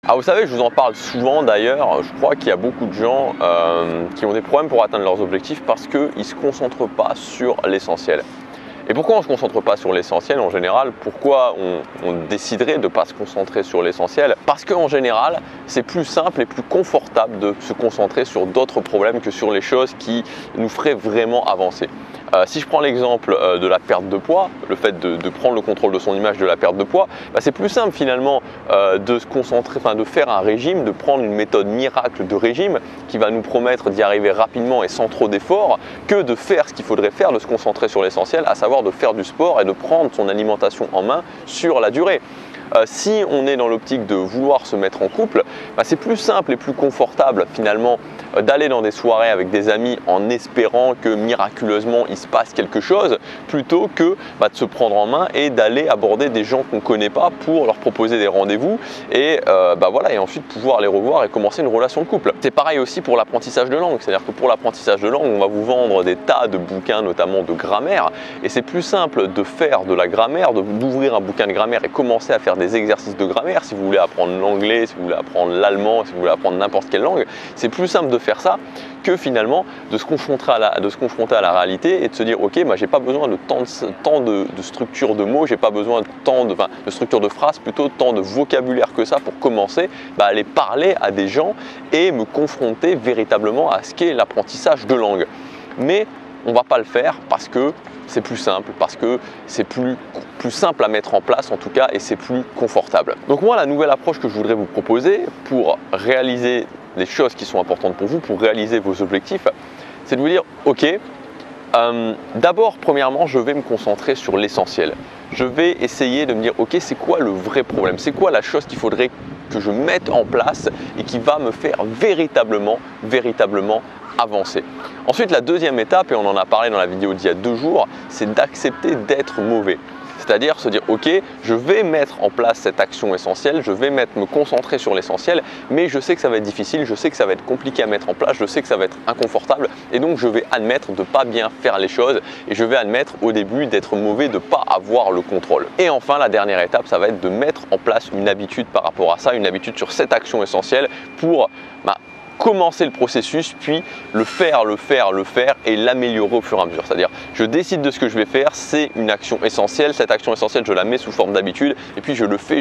Alors vous savez, je vous en parle souvent d'ailleurs, je crois qu'il y a beaucoup de gens qui ont des problèmes pour atteindre leurs objectifs parce qu'ils ne se concentrent pas sur l'essentiel. Et pourquoi on ne se concentre pas sur l'essentiel en général? Pourquoi on déciderait de ne pas se concentrer sur l'essentiel? Parce qu'en général, c'est plus simple et plus confortable de se concentrer sur d'autres problèmes que sur les choses qui nous feraient vraiment avancer. Si je prends l'exemple de la perte de poids, le fait de prendre le contrôle de son image de la perte de poids, c'est plus simple finalement de se concentrer, de faire un régime, de prendre une méthode miracle de régime qui va nous promettre d'y arriver rapidement et sans trop d'efforts, que de faire ce qu'il faudrait faire, de se concentrer sur l'essentiel, à savoir de faire du sport et de prendre son alimentation en main sur la durée. Si on est dans l'optique de vouloir se mettre en couple, c'est plus simple et plus confortable finalement d'aller dans des soirées avec des amis en espérant que miraculeusement il se passe quelque chose, plutôt que de se prendre en main et d'aller aborder des gens qu'on ne connaît pas pour leur proposer des rendez-vous et, et ensuite pouvoir les revoir et commencer une relation de couple. C'est pareil aussi pour l'apprentissage de langue, c'est-à-dire que pour l'apprentissage de langue, on va vous vendre des tas de bouquins, notamment de grammaire, et c'est plus simple de faire de la grammaire, d'ouvrir un bouquin de grammaire et commencer à faire des exercices de grammaire. Si vous voulez apprendre l'anglais, si vous voulez apprendre l'allemand, si vous voulez apprendre n'importe quelle langue, c'est plus simple de faire ça que finalement de se confronter à la réalité et de se dire ok, j'ai pas besoin de tant de structure de mots, j'ai pas besoin de tant de structure de phrases, plutôt tant de vocabulaire que ça pour commencer à aller parler à des gens et me confronter véritablement à ce qu'est l'apprentissage de langue. Mais on va pas le faire parce que c'est plus simple, parce que c'est plus simple à mettre en place en tout cas et c'est plus confortable. Donc moi, la nouvelle approche que je voudrais vous proposer pour réaliser les choses qui sont importantes pour vous, pour réaliser vos objectifs, c'est de vous dire ok, d'abord premièrement je vais me concentrer sur l'essentiel. Je vais essayer de me dire ok, c'est quoi le vrai problème, c'est quoi la chose qu'il faudrait que je mette en place et qui va me faire véritablement avancer. Ensuite, la deuxième étape, et on en a parlé dans la vidéo d'il y a 2 jours, c'est d'accepter d'être mauvais. C'est-à-dire se dire ok, je vais mettre en place cette action essentielle, je vais me concentrer sur l'essentiel, mais je sais que ça va être difficile, je sais que ça va être compliqué à mettre en place, je sais que ça va être inconfortable et donc je vais admettre de ne pas bien faire les choses et je vais admettre au début d'être mauvais, de ne pas avoir le contrôle. Et enfin, la dernière étape, ça va être de mettre en place une habitude par rapport à ça, une habitude sur cette action essentielle pour commencer le processus, puis le faire et l'améliorer au fur et à mesure. C'est-à-dire, je décide de ce que je vais faire, c'est une action essentielle. Cette action essentielle, je la mets sous forme d'habitude et puis je le fais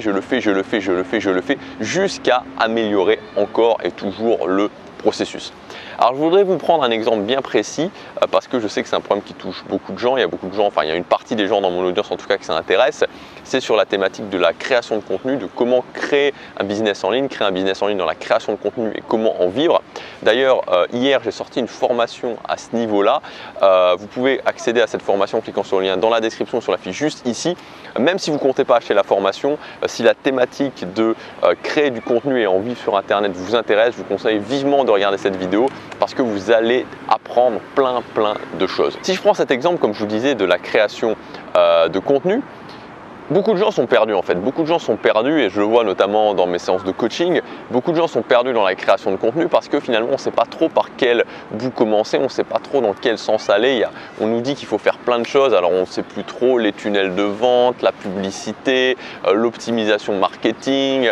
jusqu'à améliorer encore et toujours le processus. Alors je voudrais vous prendre un exemple bien précis parce que je sais que c'est un problème qui touche beaucoup de gens. Il y a beaucoup de gens, il y a une partie des gens dans mon audience en tout cas que ça intéresse. C'est sur la thématique de la création de contenu, de comment créer un business en ligne dans la création de contenu et comment en vivre. D'ailleurs, hier j'ai sorti une formation à ce niveau-là. Vous pouvez accéder à cette formation en cliquant sur le lien dans la description, sur la fiche juste ici. Même si vous ne comptez pas acheter la formation, si la thématique de créer du contenu et en vivre sur Internet vous intéresse, je vous conseille vivement de regarder cette vidéo parce que vous allez apprendre plein de choses. Si je prends cet exemple, comme je vous disais, de la création de contenu, beaucoup de gens sont perdus en fait, beaucoup de gens sont perdus et je le vois notamment dans mes séances de coaching, beaucoup de gens sont perdus dans la création de contenu parce que finalement on ne sait pas trop par quel bout commencer, on ne sait pas trop dans quel sens aller. On nous dit qu'il faut faire plein de choses, alors on ne sait plus trop les tunnels de vente, la publicité, l'optimisation marketing,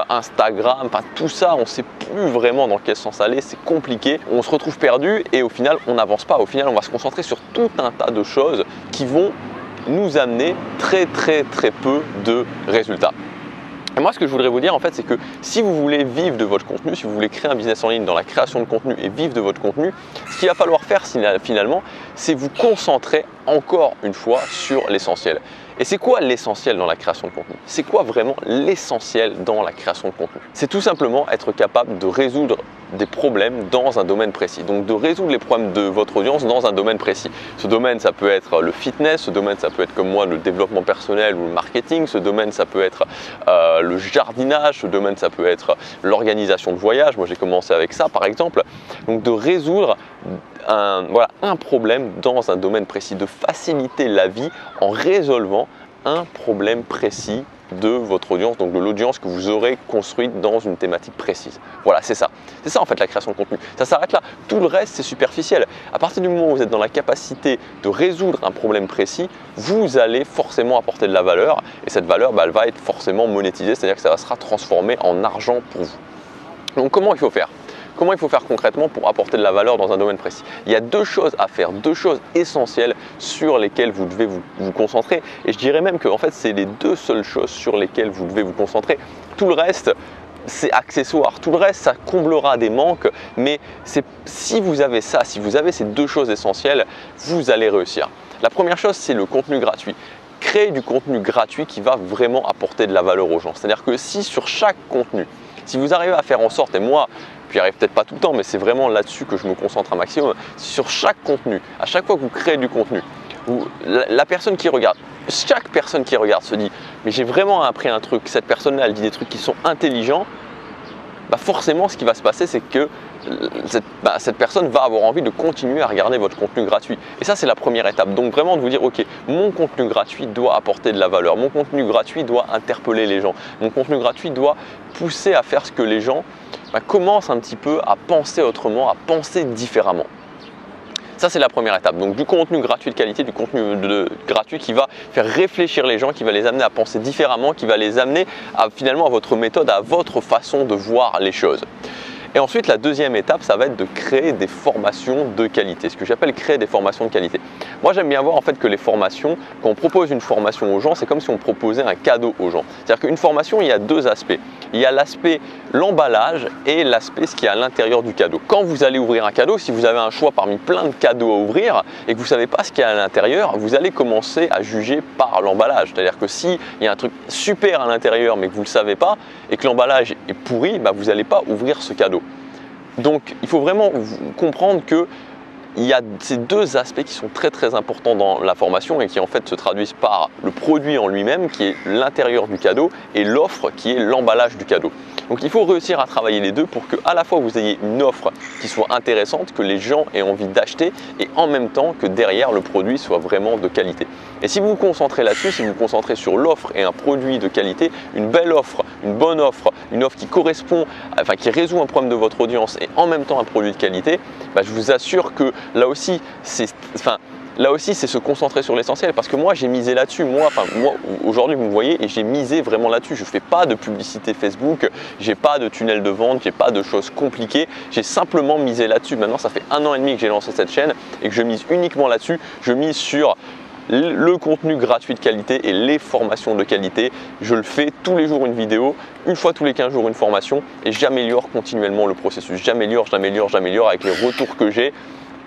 Instagram, tout ça on ne sait plus vraiment dans quel sens aller, c'est compliqué, on se retrouve perdu et au final on n'avance pas, au final on va se concentrer sur tout un tas de choses qui vont nous amener très peu de résultats. Et moi, ce que je voudrais vous dire en fait, c'est que si vous voulez vivre de votre contenu, si vous voulez créer un business en ligne dans la création de contenu et vivre de votre contenu, ce qu'il va falloir faire finalement, c'est vous concentrer encore une fois sur l'essentiel. Et c'est quoi l'essentiel dans la création de contenu? C'est quoi vraiment l'essentiel dans la création de contenu? C'est tout simplement être capable de résoudre des problèmes dans un domaine précis. Donc de résoudre les problèmes de votre audience dans un domaine précis. Ce domaine, ça peut être le fitness, ce domaine, ça peut être comme moi le développement personnel ou le marketing, ce domaine, ça peut être le jardinage, ce domaine, ça peut être l'organisation de voyage. Moi, j'ai commencé avec ça par exemple. Donc de résoudre un problème dans un domaine précis, de faciliter la vie en résolvant un problème précis de votre audience, donc de l'audience que vous aurez construite dans une thématique précise. Voilà, c'est ça. C'est ça en fait la création de contenu. Ça s'arrête là. Tout le reste, c'est superficiel. À partir du moment où vous êtes dans la capacité de résoudre un problème précis, vous allez forcément apporter de la valeur et cette valeur, elle va être forcément monétisée, c'est-à-dire que ça sera transformé en argent pour vous. Donc comment il faut faire ? Comment il faut faire concrètement pour apporter de la valeur dans un domaine précis? Il y a deux choses à faire, deux choses essentielles sur lesquelles vous devez vous concentrer. Et je dirais même que en fait, c'est les deux seules choses sur lesquelles vous devez vous concentrer. Tout le reste, c'est accessoire. Tout le reste, ça comblera des manques. Mais si vous avez ça, si vous avez ces deux choses essentielles, vous allez réussir. La première chose, c'est le contenu gratuit. Créer du contenu gratuit qui va vraiment apporter de la valeur aux gens. C'est-à-dire que si sur chaque contenu, si vous arrivez à faire en sorte, et moi, j'y arrive peut-être pas tout le temps, mais c'est vraiment là-dessus que je me concentre un maximum, sur chaque contenu, à chaque fois que vous créez du contenu, la personne qui regarde, chaque personne qui regarde se dit « mais j'ai vraiment appris un truc, cette personne-là, elle dit des trucs qui sont intelligents », forcément, ce qui va se passer, c'est que cette personne va avoir envie de continuer à regarder votre contenu gratuit. Et ça, c'est la première étape. Donc vraiment de vous dire, ok, mon contenu gratuit doit apporter de la valeur. Mon contenu gratuit doit interpeller les gens. Mon contenu gratuit doit pousser à faire ce que les gens commencent un petit peu à penser autrement, à penser différemment. Ça, c'est la première étape. Donc, du contenu gratuit de qualité, du contenu gratuit qui va faire réfléchir les gens, qui va les amener à penser différemment, qui va les amener finalement à votre méthode, à votre façon de voir les choses. Et ensuite, la deuxième étape, ça va être de créer des formations de qualité, ce que j'appelle créer des formations de qualité. Moi, j'aime bien voir en fait que les formations, quand on propose une formation aux gens, c'est comme si on proposait un cadeau aux gens. C'est-à-dire qu'une formation, il y a deux aspects. Il y a l'aspect l'emballage et l'aspect ce qui est à l'intérieur du cadeau. Quand vous allez ouvrir un cadeau, si vous avez un choix parmi plein de cadeaux à ouvrir et que vous ne savez pas ce qu'il y a à l'intérieur, vous allez commencer à juger par l'emballage. C'est-à-dire que s'il y a un truc super à l'intérieur mais que vous ne le savez pas et que l'emballage est pourri, vous n'allez pas ouvrir ce cadeau. Donc, il faut vraiment comprendre que il y a ces deux aspects qui sont très très importants dans la formation et qui en fait se traduisent par le produit en lui-même qui est l'intérieur du cadeau et l'offre qui est l'emballage du cadeau. Donc il faut réussir à travailler les deux pour que à la fois vous ayez une offre qui soit intéressante, que les gens aient envie d'acheter et en même temps que derrière le produit soit vraiment de qualité. Et si vous vous concentrez là-dessus, si vous vous concentrez sur l'offre et un produit de qualité, une belle offre, une bonne offre, une offre qui correspond, qui résout un problème de votre audience et en même temps un produit de qualité, je vous assure que là aussi, c'est se concentrer sur l'essentiel parce que moi j'ai misé là-dessus. Moi aujourd'hui vous me voyez et j'ai misé vraiment là-dessus. Je ne fais pas de publicité Facebook, j'ai pas de tunnel de vente, j'ai pas de choses compliquées. J'ai simplement misé là-dessus. Maintenant ça fait 1 an et demi que j'ai lancé cette chaîne et que je mise uniquement là-dessus. Je mise sur le contenu gratuit de qualité et les formations de qualité. Je le fais tous les jours une vidéo, une fois tous les 15 jours une formation et j'améliore continuellement le processus. J'améliore avec les retours que j'ai.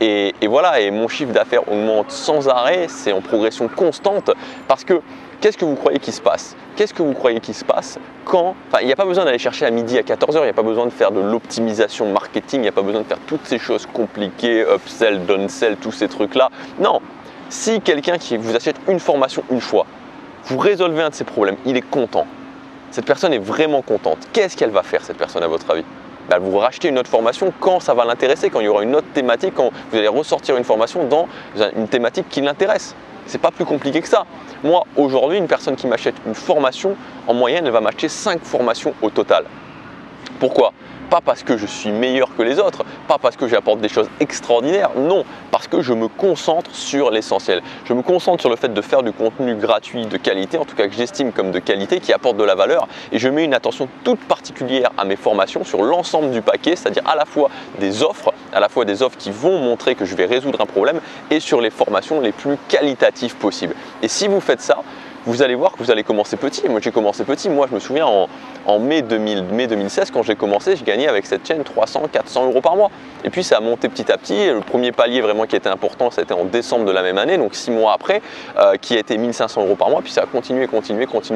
Et voilà, et mon chiffre d'affaires augmente sans arrêt, c'est en progression constante parce que qu'est-ce que vous croyez qui se passe? Qu'est-ce que vous croyez qui se passe quand, il n'y a pas besoin d'aller chercher à midi à 14h, il n'y a pas besoin de faire de l'optimisation marketing, il n'y a pas besoin de faire toutes ces choses compliquées, upsell, downsell, tous ces trucs-là. Non, si quelqu'un qui vous achète une formation une fois, vous résolvez un de ses problèmes, il est content. Cette personne est vraiment contente. Qu'est-ce qu'elle va faire cette personne à votre avis? Vous rachetez une autre formation quand ça va l'intéresser, quand il y aura une autre thématique, quand vous allez ressortir une formation dans une thématique qui l'intéresse. C'est pas plus compliqué que ça. Moi, aujourd'hui, une personne qui m'achète une formation, en moyenne, elle va m'acheter 5 formations au total. Pourquoi? Pas parce que je suis meilleur que les autres, pas parce que j'apporte des choses extraordinaires, non, parce que je me concentre sur l'essentiel. Je me concentre sur le fait de faire du contenu gratuit de qualité, en tout cas que j'estime comme de qualité, qui apporte de la valeur et je mets une attention toute particulière à mes formations sur l'ensemble du paquet, c'est-à-dire à la fois des offres qui vont montrer que je vais résoudre un problème et sur les formations les plus qualitatives possibles. Et si vous faites ça, vous allez voir que vous allez commencer petit. Moi, j'ai commencé petit. Moi, je me souviens en mai 2016, quand j'ai commencé, je gagnais avec cette chaîne 300, 400 euros par mois. Et puis, ça a monté petit à petit. Le premier palier vraiment qui était important, c'était en décembre de la même année, donc 6 mois après, qui a été 1500 euros par mois. Puis, ça a continué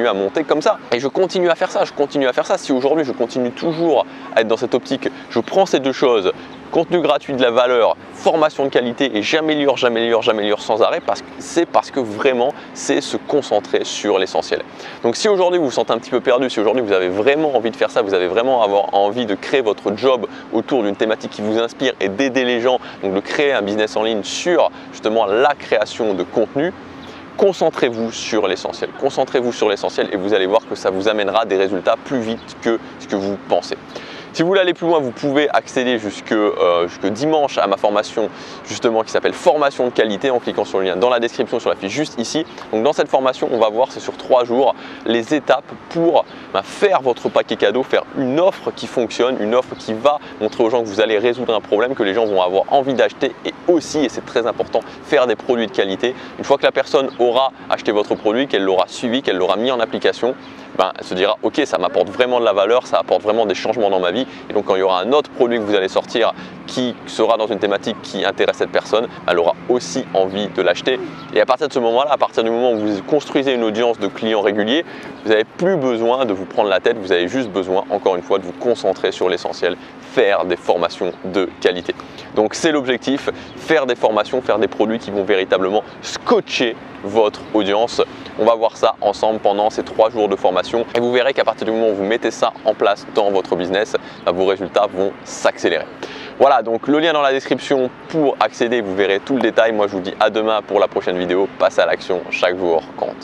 à monter comme ça. Et je continue à faire ça. Si aujourd'hui, je continue toujours à être dans cette optique, je prends ces deux choses, contenu gratuit de la valeur, formation de qualité et j'améliore sans arrêt parce que vraiment c'est se concentrer sur l'essentiel. Donc si aujourd'hui vous vous sentez un petit peu perdu, si aujourd'hui vous avez vraiment envie de faire ça, vous avez vraiment envie de créer votre job autour d'une thématique qui vous inspire et d'aider les gens, donc de créer un business en ligne sur justement la création de contenu, concentrez-vous sur l'essentiel. Concentrez-vous sur l'essentiel et vous allez voir que ça vous amènera des résultats plus vite que ce que vous pensez. Si vous voulez aller plus loin, vous pouvez accéder jusque dimanche à ma formation justement qui s'appelle Formation de qualité en cliquant sur le lien dans la description sur la fiche juste ici. Donc dans cette formation, on va voir, c'est sur 3 jours, les étapes pour faire votre paquet cadeau, faire une offre qui fonctionne, une offre qui va montrer aux gens que vous allez résoudre un problème, que les gens vont avoir envie d'acheter et aussi, et c'est très important, faire des produits de qualité. Une fois que la personne aura acheté votre produit, qu'elle l'aura suivi, qu'elle l'aura mis en application, elle se dira ok, ça m'apporte vraiment de la valeur, ça apporte vraiment des changements dans ma vie. Et donc quand il y aura un autre produit que vous allez sortir qui sera dans une thématique qui intéresse cette personne, elle aura aussi envie de l'acheter. Et à partir de ce moment-là, à partir du moment où vous construisez une audience de clients réguliers, vous n'avez plus besoin de vous prendre la tête, vous avez juste besoin, encore une fois, de vous concentrer sur l'essentiel, faire des formations de qualité. Donc c'est l'objectif, faire des formations, faire des produits qui vont véritablement scotcher votre audience. On va voir ça ensemble pendant ces 3 jours de formation et vous verrez qu'à partir du moment où vous mettez ça en place dans votre business, vos résultats vont s'accélérer. Voilà, donc le lien dans la description pour accéder, vous verrez tout le détail. Moi je vous dis à demain pour la prochaine vidéo. Passez à l'action, chaque jour compte.